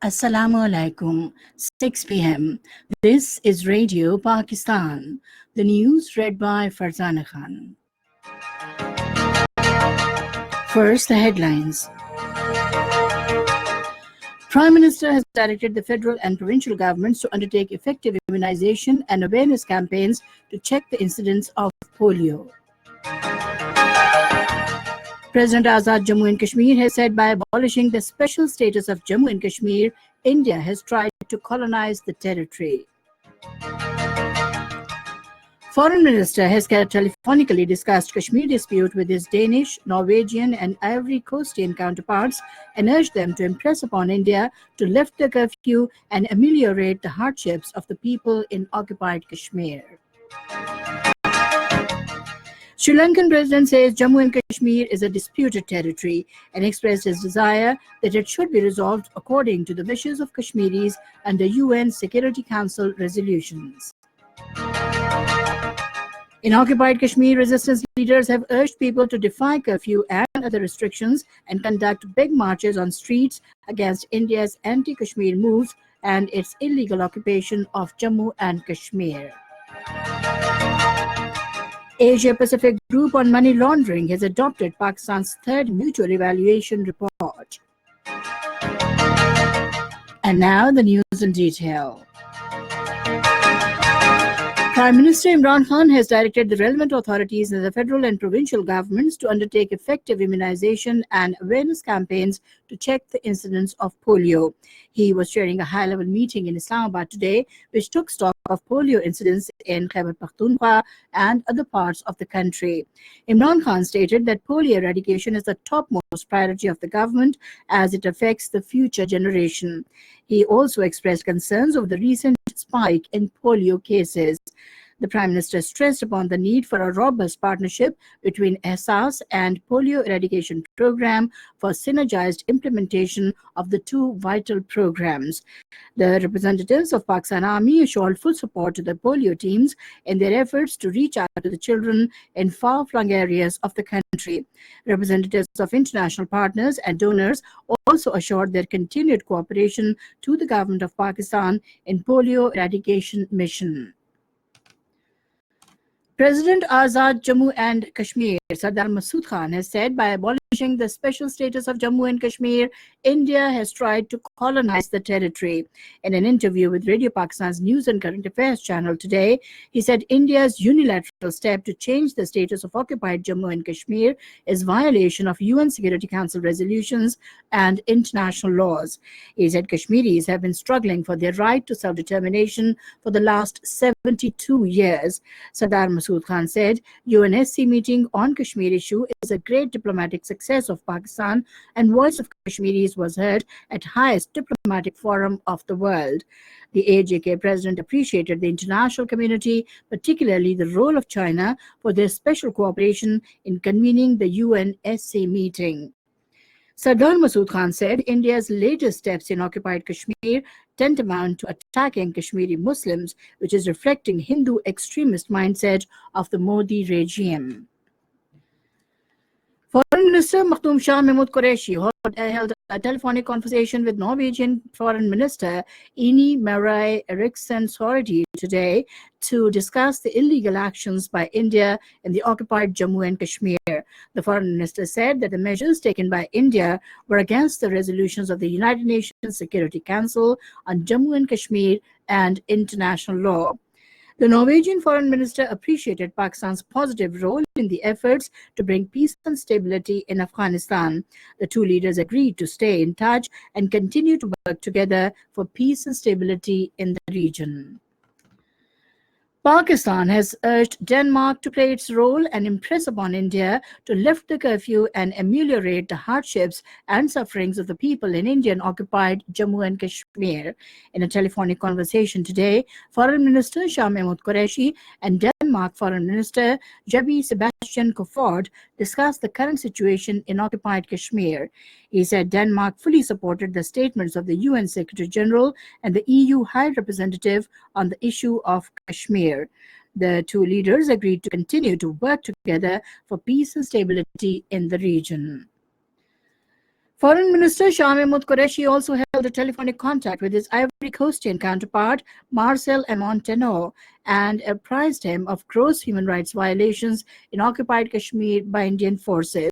Assalamu alaikum, 6 p.m. This is Radio Pakistan. The news read by Farzana Khan. First, the headlines. Prime Minister has directed the federal and provincial governments to undertake effective immunization and awareness campaigns to check the incidence of polio. President Azad Jammu and Kashmir has said by abolishing the special status of Jammu and Kashmir, India has tried to colonize the territory. Foreign Minister has telephonically discussed Kashmir dispute with his Danish, Norwegian and Ivory Coastian counterparts and urged them to impress upon India to lift the curfew and ameliorate the hardships of the people in occupied Kashmir. Sri Lankan president says Jammu and Kashmir is a disputed territory and expressed his desire that it should be resolved according to the wishes of Kashmiris under UN Security Council resolutions. In occupied Kashmir, resistance leaders have urged people to defy curfew and other restrictions and conduct big marches on streets against India's anti-Kashmir moves and its illegal occupation of Jammu and Kashmir. Asia-Pacific Group on Money Laundering has adopted Pakistan's third mutual evaluation report. And now the news in detail. Prime Minister Imran Khan has directed the relevant authorities in the federal and provincial governments to undertake effective immunization and awareness campaigns to check the incidence of polio. He was chairing a high-level meeting in Islamabad today, which took stock of polio incidents in Khyber Pakhtunkhwa and other parts of the country. Imran Khan stated that polio eradication is the topmost priority of the government as it affects the future generation. He also expressed concerns over the recent spike in polio cases. The Prime Minister stressed upon the need for a robust partnership between Ehsas and Polio Eradication Program for synergized implementation of the two vital programs. The representatives of Pakistan Army assured full support to the polio teams in their efforts to reach out to the children in far-flung areas of the country. Representatives of international partners and donors also assured their continued cooperation to the government of Pakistan in polio eradication mission. President Azad Jammu and Kashmir, Sardar Masood Khan, has said by abolishing the special status of Jammu and Kashmir, India has tried to colonize the territory. In an interview with Radio Pakistan's News and Current Affairs channel today, he said India's unilateral step to change the status of occupied Jammu and Kashmir is violation of UN Security Council resolutions and international laws. He said Kashmiris have been struggling for their right to self-determination for the last 72 years. Sardar Masood Khan said UNSC meeting on Kashmir issue is a great diplomatic success of Pakistan and voice of Kashmiris was heard at highest diplomatic forum of the world. The AJK president appreciated the international community, particularly the role of China, for their special cooperation in convening the UNSC meeting. Sardar Masood Khan said India's latest steps in occupied Kashmir tantamount to attacking Kashmiri Muslims, which is reflecting Hindu extremist mindset of the Modi regime. Foreign Minister Makhdoom Shah Mahmood Qureshi held a telephonic conversation with Norwegian Foreign Minister Ine Marie Eriksen Søreide today to discuss the illegal actions by India in the occupied Jammu and Kashmir. The Foreign Minister said that the measures taken by India were against the resolutions of the United Nations Security Council on Jammu and Kashmir and international law. The Norwegian Foreign Minister appreciated Pakistan's positive role in the efforts to bring peace and stability in Afghanistan. The two leaders agreed to stay in touch and continue to work together for peace and stability in the region. Pakistan has urged Denmark to play its role and impress upon India to lift the curfew and ameliorate the hardships and sufferings of the people in Indian-occupied Jammu and Kashmir. In a telephonic conversation today, Foreign Minister Shah Mahmood Qureshi and Denmark Foreign Minister Jeppe Sebastian Kofod discussed the current situation in occupied Kashmir. He said Denmark fully supported the statements of the UN Secretary General and the EU High Representative on the issue of Kashmir. The two leaders agreed to continue to work together for peace and stability in the region. Foreign Minister Shah Mahmood Qureshi also held a telephonic contact with his Ivory Coastian counterpart, Marcel Amontano, and apprised him of gross human rights violations in occupied Kashmir by Indian forces.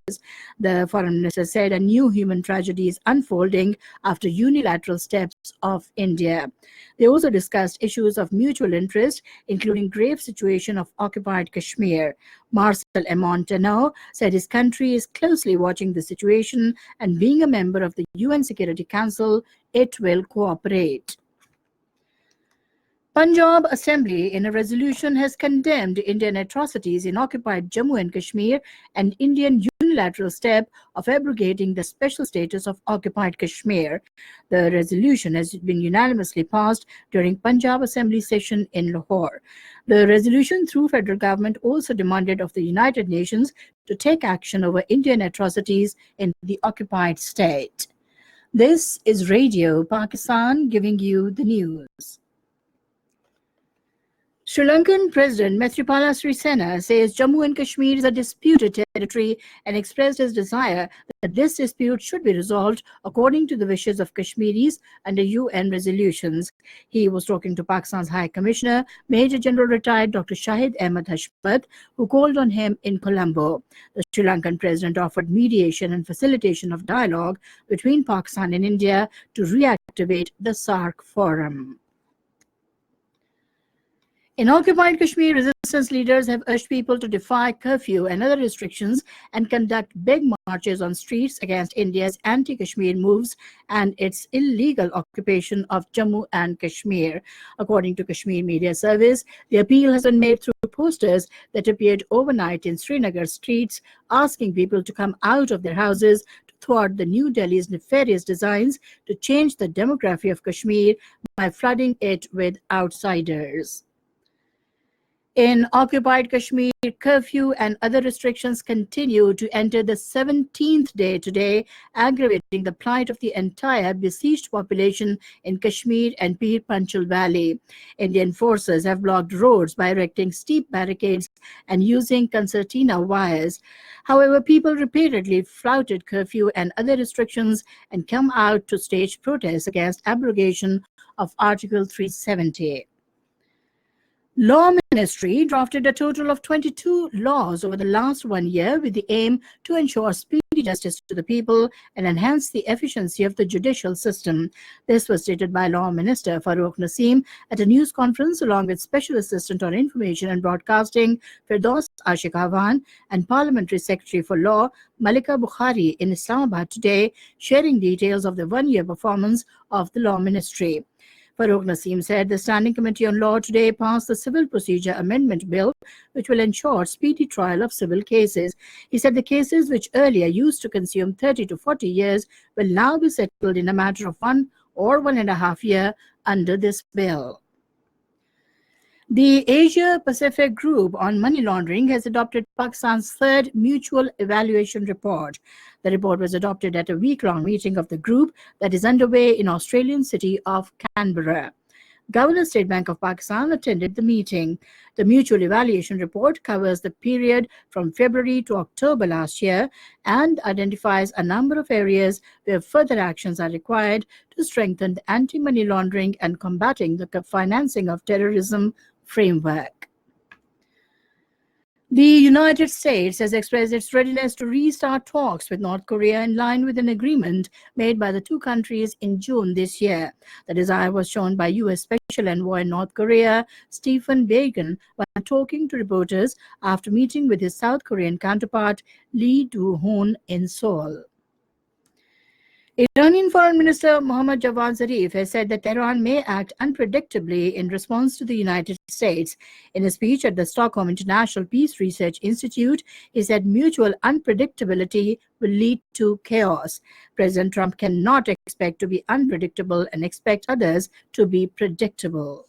The foreign minister said a new human tragedy is unfolding after unilateral steps of India. They also discussed issues of mutual interest, including grave situation of occupied Kashmir. Marcel Amontano said his country is closely watching the situation, and being a member of the UN Security Council, it will cooperate. Punjab Assembly, in a resolution, has condemned Indian atrocities in occupied Jammu and Kashmir and Indian unilateral step of abrogating the special status of occupied Kashmir. The resolution has been unanimously passed during Punjab Assembly session in Lahore. The resolution through federal government also demanded of the United Nations to take action over Indian atrocities in the occupied state. This is Radio Pakistan giving you the news. Sri Lankan President Maithripala Sirisena says Jammu and Kashmir is a disputed territory and expressed his desire that this dispute should be resolved according to the wishes of Kashmiris under UN resolutions. He was talking to Pakistan's High Commissioner, Major General retired Dr. Shahid Ahmed Hashmat, who called on him in Colombo. The Sri Lankan president offered mediation and facilitation of dialogue between Pakistan and India to reactivate the SAARC forum. In occupied Kashmir, resistance leaders have urged people to defy curfew and other restrictions and conduct big marches on streets against India's anti-Kashmir moves and its illegal occupation of Jammu and Kashmir. According to Kashmir Media Service, the appeal has been made through posters that appeared overnight in Srinagar streets, asking people to come out of their houses to thwart the New Delhi's nefarious designs to change the demography of Kashmir by flooding it with outsiders. In occupied Kashmir, curfew and other restrictions continue to enter the 17th day today, aggravating the plight of the entire besieged population in Kashmir and Pir Panchal Valley. Indian forces have blocked roads by erecting steep barricades and using concertina wires. However, people repeatedly flouted curfew and other restrictions and come out to stage protests against abrogation of Article 370. Law Ministry drafted a total of 22 laws over the last 1 year with the aim to ensure speedy justice to the people and enhance the efficiency of the judicial system. This was stated by Law Minister Farooq Naseem at a news conference along with Special Assistant on Information and Broadcasting Firdaus Ashik Awan and Parliamentary Secretary for Law Malika Bukhari in Islamabad today, sharing details of the 1-year performance of the Law Ministry. Farooq Naseem said the Standing Committee on Law today passed the Civil Procedure Amendment Bill, which will ensure speedy trial of civil cases. He said the cases which earlier used to consume 30 to 40 years will now be settled in a matter of 1 or 1.5 years under this bill. The Asia-Pacific Group on Money Laundering has adopted Pakistan's third Mutual Evaluation Report. The report was adopted at a week-long meeting of the group that is underway in Australian city of Canberra. Governor State Bank of Pakistan attended the meeting. The Mutual Evaluation Report covers the period from February to October last year and identifies a number of areas where further actions are required to strengthen the anti-money laundering and combating the financing of terrorism framework. The United States has expressed its readiness to restart talks with North Korea in line with an agreement made by the two countries in June this year. The desire was shown by U.S. Special Envoy in North Korea, Stephen Biegun, while talking to reporters after meeting with his South Korean counterpart, Lee Do-hoon, in Seoul. Iranian Foreign Minister Mohammad Javad Zarif has said that Tehran may act unpredictably in response to the United States. In a speech at the Stockholm International Peace Research Institute, he said mutual unpredictability will lead to chaos. President Trump cannot expect to be unpredictable and expect others to be predictable.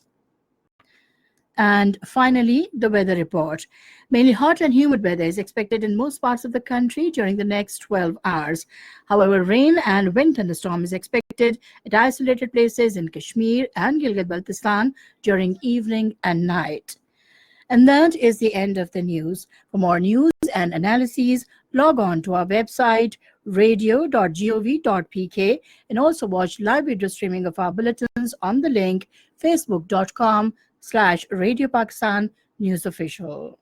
And finally, the weather report. Mainly hot and humid weather is expected in most parts of the country during the next 12 hours. However, rain and wind thunderstorm is expected at isolated places in Kashmir and Gilgit-Baltistan during evening and night. And that is the end of the news. For more news and analyses, Log on to our website radio.gov.pk and also watch live video streaming of our bulletins on the link facebook.com/Radio Pakistan News Official.